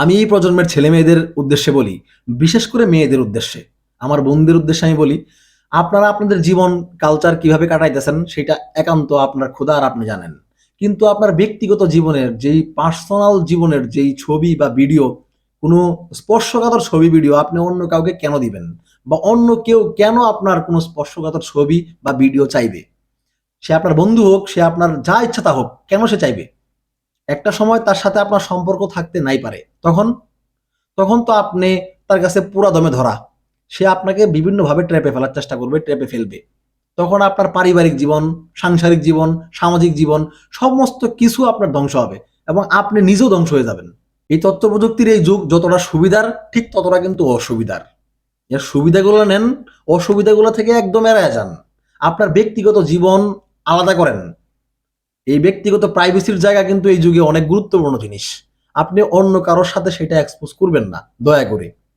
আমি এই প্রজন্মের ছেলে মেয়েদের উদ্দেশ্যে বলি, বিশেষ করে মেয়েদের উদ্দেশ্যে, আমার বোনদের উদ্দেশ্যে আমি বলি, আপনারা আপনাদের জীবন কালচার কিভাবে কাটাইতেছেন সেটা একান্ত আপনার খোদা আর আপনি জানেন। কিন্তু আপনার ব্যক্তিগত জীবনের যেই পার্সোনাল জীবনের যেই ছবি বা ভিডিও, কোনো স্পর্শকাতর ছবি ভিডিও আপনি অন্য কাউকে কেন দিবেন? বা অন্য কেউ কেন আপনার কোনো স্পর্শকাতর ছবি বা ভিডিও চাইবে? সে আপনার বন্ধু হোক, সে আপনার যা ইচ্ছা তা হোক, কেন সে চাইবে? একটা সময় তার সাথে আপনার সম্পর্ক থাকতে নাই পারে। তখন তখন তো আপনি তার কাছে পুরা দমে ধরা। সে আপনাকে বিভিন্নভাবে ট্র্যাপে ফেলার চেষ্টা করবে, ট্র্যাপে ফেলবে। তখন আপনার পারিবারিক জীবন, সাংসারিক জীবন, সামাজিক জীবন সমস্ত কিছু আপনার ধ্বংস হবে এবং আপনি নিজেও ধ্বংস হয়ে যাবেন। এই তথ্য প্রযুক্তির এই যুগ যতটা সুবিধার, ঠিক ততটা কিন্তু অসুবিধার। এর সুবিধাগুলো নেন, অসুবিধাগুলো থেকে একদম এড়ায় যান। আপনার ব্যক্তিগত জীবন আলাদা করেন। এই ব্যক্তিগত প্রাইভেসির জায়গা কিন্তু এই যুগে অনেক গুরুত্বপূর্ণ জিনিস। আপনি অন্য কারোর সাথে সেটা এক্সপোজ করবেন না, দয়া করে।